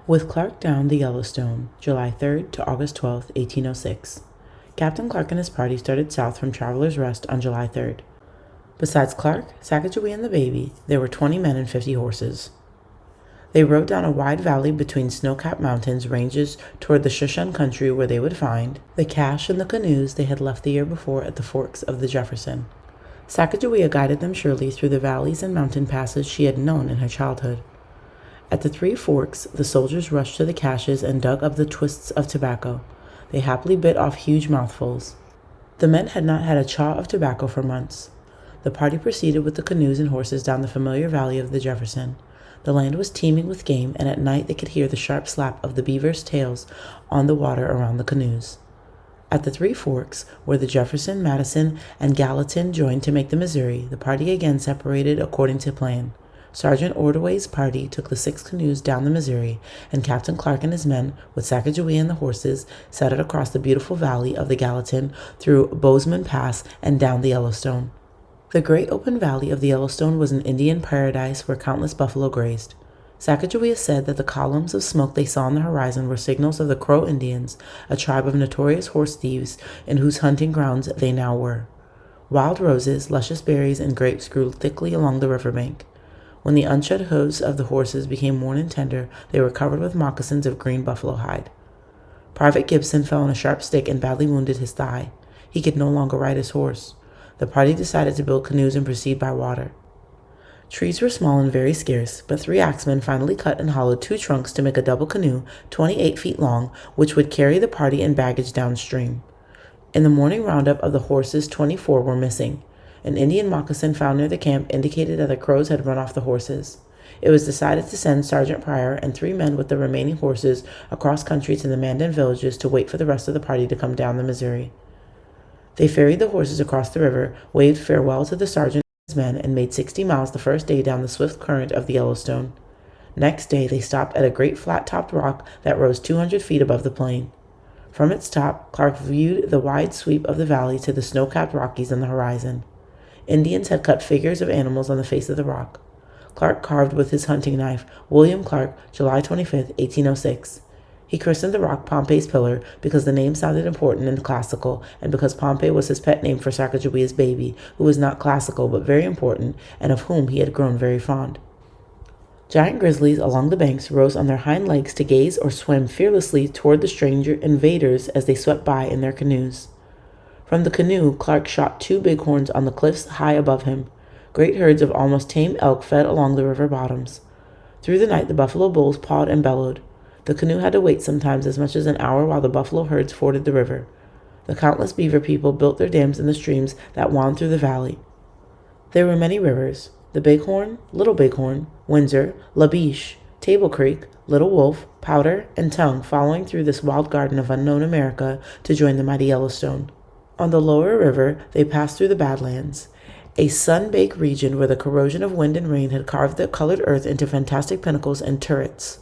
With Clark down the Yellowstone, July 3rd to August 12th, 1806. Captain Clark and his party started south from Traveler's Rest on July 3rd. Besides Clark, Sacagawea, and the baby, there were 20 men and 50 horses. They rode down a wide valley between snow-capped mountains ranges toward the Shoshone country where they would find the cache and the canoes they had left the year before at the forks of the Jefferson. Sacagawea guided them surely through the valleys and mountain passes she had known in her childhood. At the three forks, the soldiers rushed to the caches and dug up the twists of tobacco. They happily bit off huge mouthfuls. The men had not had a chaw of tobacco for months. The party proceeded with the canoes and horses down the familiar valley of the Jefferson. The land was teeming with game, and at night they could hear the sharp slap of the beavers' tails on the water around the canoes. At the three forks, where the Jefferson, Madison, and Gallatin joined to make the Missouri, the party again separated according to plan. Sergeant Ordway's party took the 6 canoes down the Missouri, and Captain Clark and his men, with Sacagawea and the horses, set it across the beautiful valley of the Gallatin, through Bozeman Pass, and down the Yellowstone. The great open valley of the Yellowstone was an Indian paradise where countless buffalo grazed. Sacagawea said that the columns of smoke they saw on the horizon were signals of the Crow Indians, a tribe of notorious horse thieves in whose hunting grounds they now were. Wild roses, luscious berries, and grapes grew thickly along the riverbank. When the unshod hooves of the horses became worn and tender, they were covered with moccasins of green buffalo hide. Private Gibson fell on a sharp stick and badly wounded his thigh. He could no longer ride his horse. The party decided to build canoes and proceed by water. Trees were small and very scarce, but 3 axemen finally cut and hollowed 2 trunks to make a double canoe 28 feet long, which would carry the party and baggage downstream. In the morning roundup of the horses, 24 were missing. An Indian moccasin found near the camp indicated that the Crows had run off the horses. It was decided to send Sergeant Pryor and 3 men with the remaining horses across country to the Mandan villages to wait for the rest of the party to come down the Missouri. They ferried the horses across the river, waved farewell to the sergeant and his men, and made 60 miles the first day down the swift current of the Yellowstone. Next day they stopped at a great flat-topped rock that rose 200 feet above the plain. From its top, Clark viewed the wide sweep of the valley to the snow-capped Rockies on the horizon. Indians had cut figures of animals on the face of the rock. Clark carved with his hunting knife, William Clark, July 25, 1806. He christened the rock Pompey's Pillar because the name sounded important and classical, and because Pompey was his pet name for Sacagawea's baby, who was not classical but very important, and of whom he had grown very fond. Giant grizzlies along the banks rose on their hind legs to gaze or swim fearlessly toward the stranger invaders as they swept by in their canoes. From the canoe, Clark shot 2 bighorns on the cliffs high above him. Great herds of almost tame elk fed along the river bottoms. Through the night, the buffalo bulls pawed and bellowed. The canoe had to wait sometimes as much as an hour while the buffalo herds forded the river. The countless beaver people built their dams in the streams that wound through the valley. There were many rivers: the Bighorn, Little Bighorn, Windsor, La Biche, Table Creek, Little Wolf, Powder, and Tongue, following through this wild garden of unknown America to join the mighty Yellowstone. On the lower river, they passed through the Badlands, a sun-baked region where the corrosion of wind and rain had carved the colored earth into fantastic pinnacles and turrets.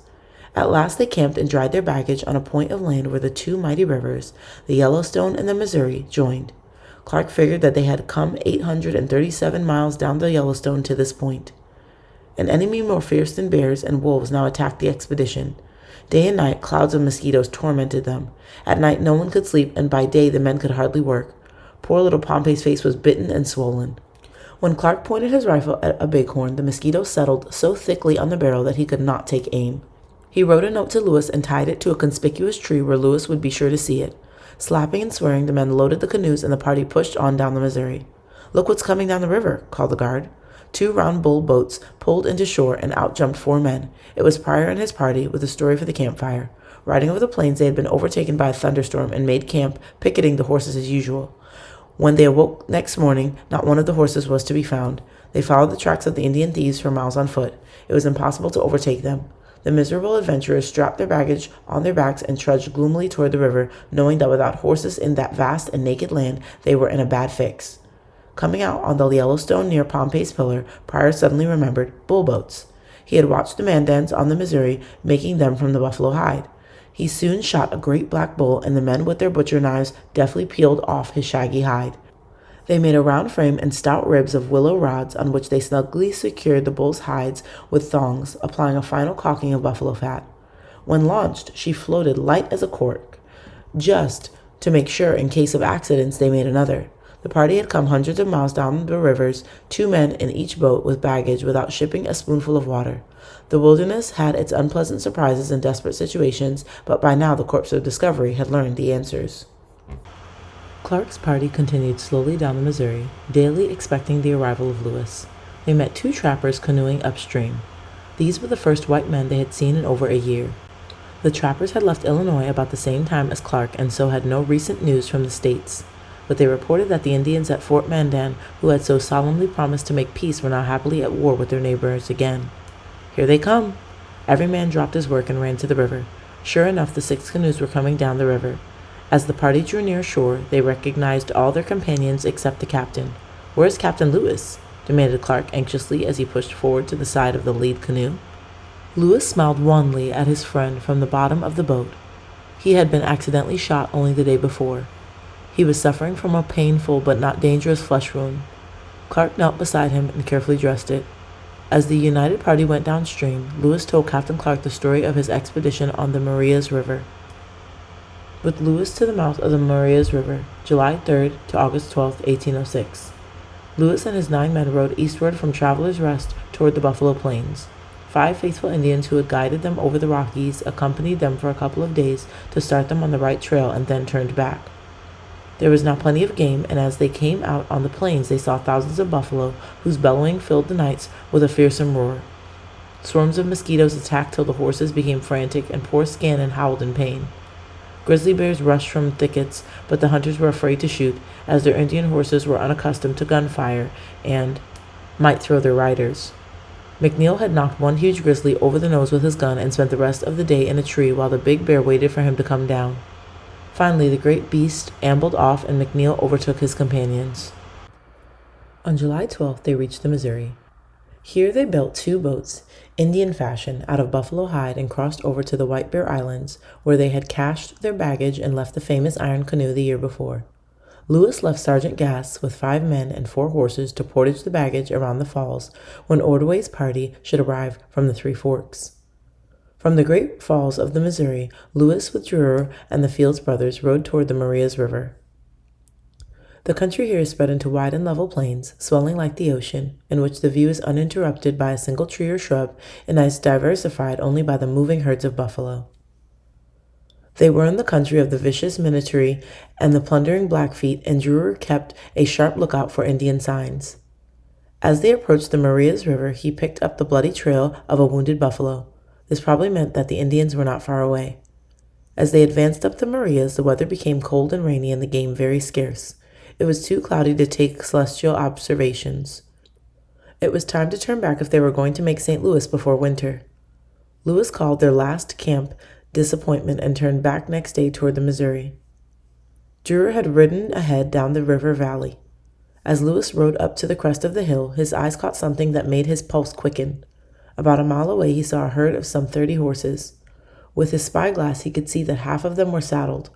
At last they camped and dried their baggage on a point of land where the 2 mighty rivers, the Yellowstone and the Missouri, joined. Clark figured that they had come 837 miles down the Yellowstone to this point. An enemy more fierce than bears and wolves now attacked the expedition. Day and night, clouds of mosquitoes tormented them. At night, no one could sleep, and by day, the men could hardly work. Poor little Pompey's face was bitten and swollen. When Clark pointed his rifle at a bighorn, the mosquitoes settled so thickly on the barrel that he could not take aim. He wrote a note to Lewis and tied it to a conspicuous tree where Lewis would be sure to see it. Slapping and swearing, the men loaded the canoes, and the party pushed on down the Missouri. "Look what's coming down the river," called the guard. 2 round bull boats pulled into shore, and out jumped 4 men. It was Pryor and his party, with a story for the campfire. Riding over the plains, they had been overtaken by a thunderstorm and made camp, picketing the horses as usual. When they awoke next morning, not one of the horses was to be found. They followed the tracks of the Indian thieves for miles on foot. It was impossible to overtake them. The miserable adventurers strapped their baggage on their backs and trudged gloomily toward the river, knowing that without horses in that vast and naked land, they were in a bad fix. Coming out on the Yellowstone near Pompey's Pillar, Pryor suddenly remembered bull boats. He had watched the Mandans on the Missouri making them from the buffalo hide. He soon shot a great black bull, and the men with their butcher knives deftly peeled off his shaggy hide. They made a round frame and stout ribs of willow rods on which they snugly secured the bull's hides with thongs, applying a final caulking of buffalo fat. When launched, she floated light as a cork, just to make sure in case of accidents they made another. The party had come hundreds of miles down the rivers, 2 men in each boat with baggage, without shipping a spoonful of water. The wilderness had its unpleasant surprises and desperate situations, but by now the corpse of discovery had learned the answers. Clark's party continued slowly down the Missouri, daily expecting the arrival of Lewis. They met 2 trappers canoeing upstream. These were the first white men they had seen in over a year. The trappers had left Illinois about the same time as Clark and so had no recent news from the States. But they reported that the Indians at Fort Mandan, who had so solemnly promised to make peace, were now happily at war with their neighbors again. "Here they come!" Every man dropped his work and ran to the river. Sure enough, the 6 canoes were coming down the river. As the party drew near shore, they recognized all their companions except the captain. "Where is Captain Lewis?" demanded Clark anxiously as he pushed forward to the side of the lead canoe. Lewis smiled wanly at his friend from the bottom of the boat. He had been accidentally shot only the day before. He was suffering from a painful but not dangerous flesh wound. Clark knelt beside him and carefully dressed it. As the united party went downstream, Lewis told Captain Clark the story of his expedition on the Marias River. With Lewis to the mouth of the Marias River, July 3rd to August 12th, 1806. Lewis and his 9 men rode eastward from Travelers Rest toward the Buffalo Plains. 5 faithful Indians who had guided them over the Rockies accompanied them for a couple of days to start them on the right trail and then turned back. There was now plenty of game, and as they came out on the plains they saw thousands of buffalo, whose bellowing filled the nights with a fearsome roar. Swarms of mosquitoes attacked till the horses became frantic, and poor Scannon howled in pain. Grizzly bears rushed from thickets, but the hunters were afraid to shoot, as their Indian horses were unaccustomed to gunfire and might throw their riders. McNeil had knocked one huge grizzly over the nose with his gun and spent the rest of the day in a tree while the big bear waited for him to come down. Finally, the great beast ambled off and McNeil overtook his companions. On July 12th, they reached the Missouri. Here they built 2 boats, Indian fashion, out of buffalo hide and crossed over to the White Bear Islands, where they had cached their baggage and left the famous iron canoe the year before. Lewis left Sergeant Gass with 5 men and 4 horses to portage the baggage around the falls when Ordway's party should arrive from the 3 Forks. From the great falls of the Missouri, Lewis with Drewer and the Fields brothers rode toward the Marias River. The country here is spread into wide and level plains, swelling like the ocean, in which the view is uninterrupted by a single tree or shrub and is diversified only by the moving herds of buffalo. They were in the country of the vicious Minnetree and the plundering Blackfeet, and Drewer kept a sharp lookout for Indian signs. As they approached the Marias River, he picked up the bloody trail of a wounded buffalo. This probably meant that the Indians were not far away. As they advanced up the Marias, the weather became cold and rainy and the game very scarce. It was too cloudy to take celestial observations. It was time to turn back if they were going to make St. Louis before winter. Lewis called their last camp Disappointment and turned back next day toward the Missouri. Drewer had ridden ahead down the river valley. As Lewis rode up to the crest of the hill, his eyes caught something that made his pulse quicken. About a mile away he saw a herd of some 30 horses. With his spyglass he could see that half of them were saddled.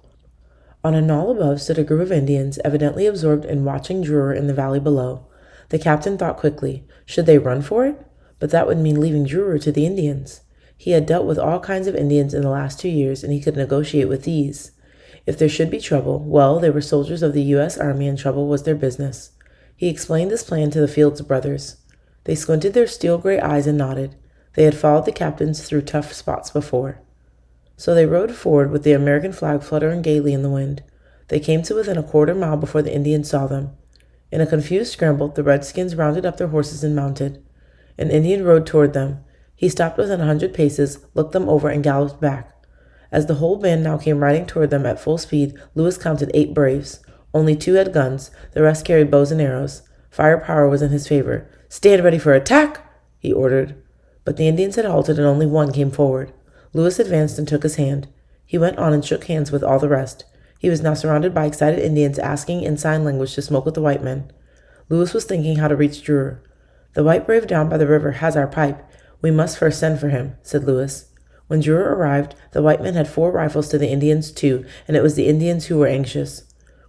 On a knoll above stood a group of Indians, evidently absorbed in watching Drewer in the valley below. The captain thought quickly. Should they run for it? But that would mean leaving Drewer to the Indians. He had dealt with all kinds of Indians in the last 2 years, and he could negotiate with these. If there should be trouble, well, they were soldiers of the U.S. Army and trouble was their business. He explained this plan to the Fields brothers. They squinted their steel-gray eyes and nodded. They had followed the captains through tough spots before. So they rode forward with the American flag fluttering gaily in the wind. They came to within a quarter mile before the Indians saw them. In a confused scramble, the redskins rounded up their horses and mounted. An Indian rode toward them. He stopped within 100 paces, looked them over, and galloped back. As the whole band now came riding toward them at full speed, Lewis counted 8 braves. Only 2 had guns, the rest carried bows and arrows. Firepower was in his favor. "Stand ready for attack!" he ordered. But the Indians had halted and only 1 came forward. Lewis advanced and took his hand. He went on and shook hands with all the rest. He was now surrounded by excited Indians asking in sign language to smoke with the white men. Lewis was thinking how to reach Drewer. "The white brave down by the river has our pipe. We must first send for him," said Lewis. When Drewer arrived, the white men had 4 rifles to the Indians' 2, and it was the Indians who were anxious.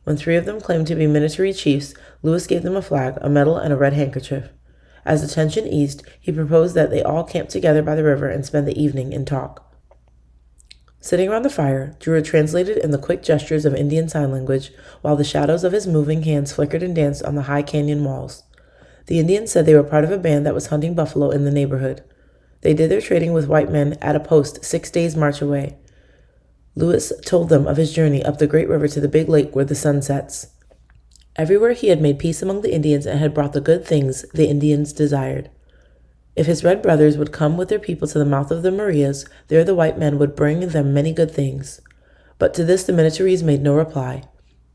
When 3 of them claimed to be Minnetree chiefs, Lewis gave them a flag, a medal, and a red handkerchief. As the tension eased, he proposed that they all camp together by the river and spend the evening in talk. Sitting around the fire, Drew translated in the quick gestures of Indian Sign Language while the shadows of his moving hands flickered and danced on the high canyon walls. The Indians said they were part of a band that was hunting buffalo in the neighborhood. They did their trading with white men at a post 6 days' march away. Lewis told them of his journey up the great river to the big lake where the sun sets. Everywhere he had made peace among the Indians and had brought the good things the Indians desired. If his red brothers would come with their people to the mouth of the Marias, there the white men would bring them many good things. But to this the Minnetarees made no reply.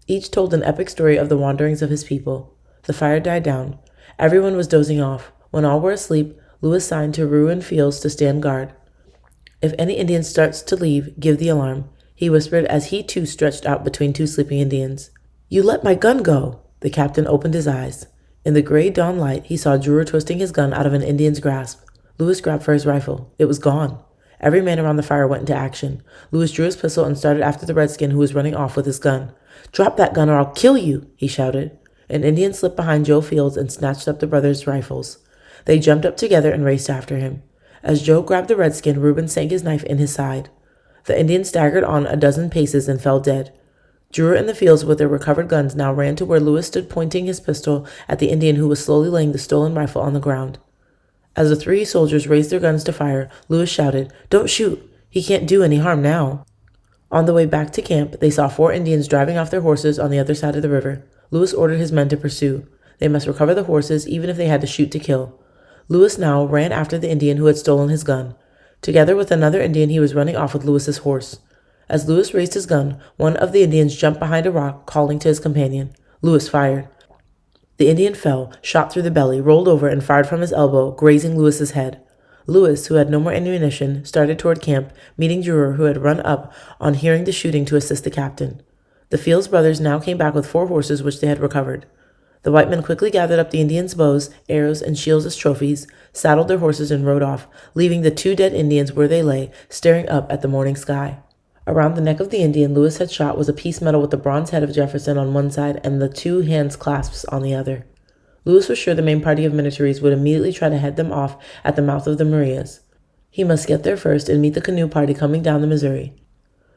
Each told an epic story of the wanderings of his people. The fire died down. Everyone was dozing off. When all were asleep, Lewis signed to Rue and Fields to stand guard. "If any Indian starts to leave, give the alarm," he whispered as he too stretched out between two sleeping Indians. "You let my gun go!" The captain opened his eyes. In the gray dawn light, he saw Drewer twisting his gun out of an Indian's grasp. Lewis grabbed for his rifle. It was gone. Every man around the fire went into action. Lewis drew his pistol and started after the redskin who was running off with his gun. "Drop that gun or I'll kill you," he shouted. An Indian slipped behind Joe Fields and snatched up the brothers' rifles. They jumped up together and raced after him. As Joe grabbed the redskin, Reuben sank his knife in his side. The Indian staggered on a dozen paces and fell dead. Drewer and the Fields with their recovered guns now ran to where Lewis stood pointing his pistol at the Indian who was slowly laying the stolen rifle on the ground. As the three soldiers raised their guns to fire, Lewis shouted, "Don't shoot! He can't do any harm now." On the way back to camp, they saw 4 Indians driving off their horses on the other side of the river. Lewis ordered his men to pursue. They must recover the horses even if they had to shoot to kill. Lewis now ran after the Indian who had stolen his gun. Together with another Indian, he was running off with Lewis's horse. As Lewis raised his gun, one of the Indians jumped behind a rock, calling to his companion. Lewis fired. The Indian fell, shot through the belly, rolled over, and fired from his elbow, grazing Lewis's head. Lewis, who had no more ammunition, started toward camp, meeting Drewer, who had run up on hearing the shooting to assist the captain. The Fields brothers now came back with 4 horses which they had recovered. The white men quickly gathered up the Indians' bows, arrows, and shields as trophies, saddled their horses, and rode off, leaving the 2 dead Indians where they lay, staring up at the morning sky. Around the neck of the Indian Lewis had shot was a piece medal with the bronze head of Jefferson on one side and the 2 hands clasps on the other. Lewis was sure the main party of Minnetarees would immediately try to head them off at the mouth of the Marias. He must get there first and meet the canoe party coming down the Missouri.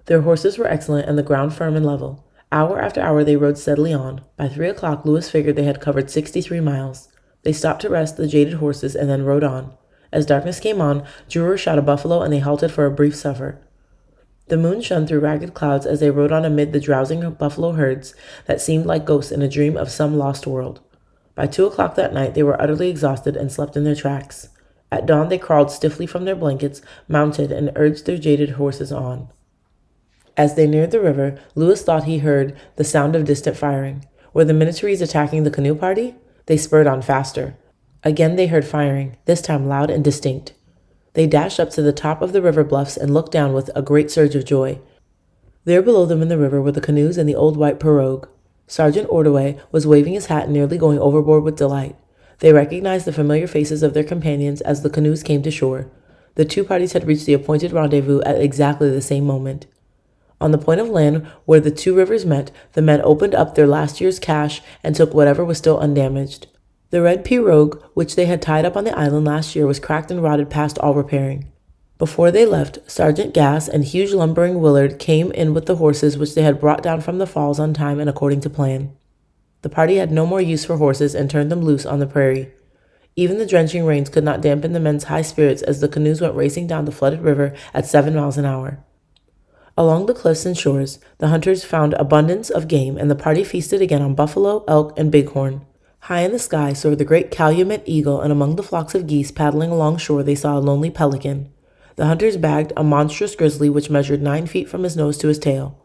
Their horses were excellent and the ground firm and level. Hour after hour they rode steadily on. By 3 o'clock Lewis figured they had covered 63 miles. They stopped to rest the jaded horses and then rode on. As darkness came on, Drewer shot a buffalo and they halted for a brief supper. The moon shone through ragged clouds as they rode on amid the drowsing buffalo herds that seemed like ghosts in a dream of some lost world. By 2 o'clock that night they were utterly exhausted and slept in their tracks. At dawn they crawled stiffly from their blankets, mounted, and urged their jaded horses on. As they neared the river, Lewis thought he heard the sound of distant firing. Were the Minnetarees attacking the canoe party? They spurred on faster. Again they heard firing, this time loud and distinct. They dashed up to the top of the river bluffs and looked down with a great surge of joy. There below them in the river were the canoes and the old white pirogue. Sergeant Ordway was waving his hat and nearly going overboard with delight. They recognized the familiar faces of their companions as the canoes came to shore. The 2 parties had reached the appointed rendezvous at exactly the same moment. On the point of land where the 2 rivers met, the men opened up their last year's cache and took whatever was still undamaged. The red pirogue, which they had tied up on the island last year, was cracked and rotted past all repairing. Before they left, Sergeant Gass and huge lumbering Willard came in with the horses which they had brought down from the falls on time and according to plan. The party had no more use for horses and turned them loose on the prairie. Even the drenching rains could not dampen the men's high spirits as the canoes went racing down the flooded river at 7 miles an hour. Along the cliffs and shores, the hunters found abundance of game, and the party feasted again on buffalo, elk, and bighorn. High in the sky soared the great calumet eagle, and among the flocks of geese paddling along shore they saw a lonely pelican. The hunters bagged a monstrous grizzly which measured 9 feet from his nose to his tail.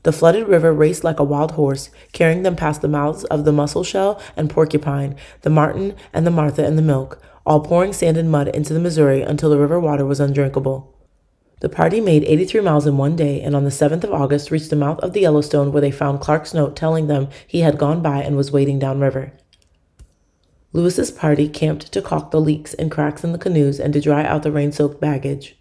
The flooded river raced like a wild horse, carrying them past the mouths of the mussel shell and porcupine, the martin and the Martha and the milk, all pouring sand and mud into the Missouri until the river water was undrinkable. The party made 83 miles in one day, and on the 7th of August reached the mouth of the Yellowstone, where they found Clark's note telling them he had gone by and was waiting downriver. Lewis's party camped to caulk the leaks and cracks in the canoes and to dry out the rain-soaked baggage.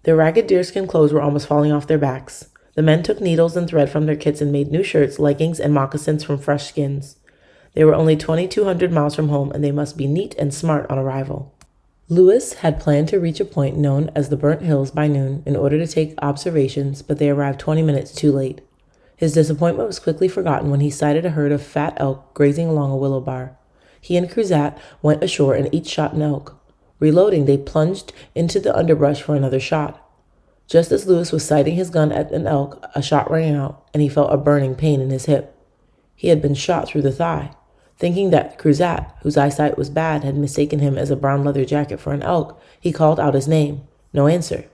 Their ragged deerskin clothes were almost falling off their backs. The men took needles and thread from their kits and made new shirts, leggings, and moccasins from fresh skins. They were only 2,200 miles from home, and they must be neat and smart on arrival. Lewis had planned to reach a point known as the Burnt Hills by noon in order to take observations, but they arrived 20 minutes too late. His disappointment was quickly forgotten when he sighted a herd of fat elk grazing along a willow bar. He and Cruzat went ashore and each shot an elk. Reloading, they plunged into the underbrush for another shot. Just as Lewis was sighting his gun at an elk, a shot rang out, and he felt a burning pain in his hip. He had been shot through the thigh. Thinking that Cruzat, whose eyesight was bad, had mistaken him as a brown leather jacket for an elk, he called out his name. No answer.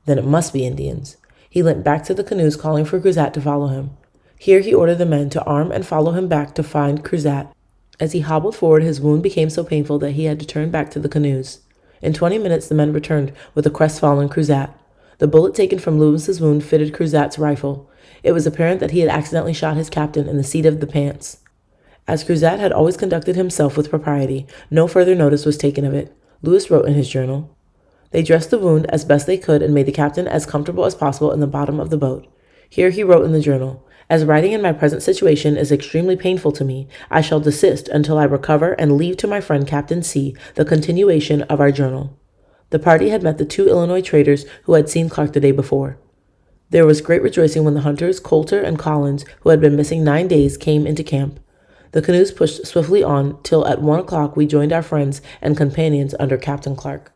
Then it must be Indians. He limped back to the canoes, calling for Cruzat to follow him. Here he ordered the men to arm and follow him back to find Cruzat. As he hobbled forward, his wound became so painful that he had to turn back to the canoes. In 20 minutes, the men returned with a crestfallen Cruzat. The bullet taken from Lewis's wound fitted Cruzat's rifle. It was apparent that he had accidentally shot his captain in the seat of the pants. As Cruzat had always conducted himself with propriety, no further notice was taken of it. Lewis wrote in his journal, "They dressed the wound as best they could and made the captain as comfortable as possible in the bottom of the boat." Here he wrote in the journal, "As writing in my present situation is extremely painful to me, I shall desist until I recover and leave to my friend Captain C the continuation of our journal." The party had met the 2 Illinois traders who had seen Clark the day before. There was great rejoicing when the hunters, Coulter and Collins, who had been missing 9 days, came into camp. The canoes pushed swiftly on till at 1 o'clock we joined our friends and companions under Captain Clark.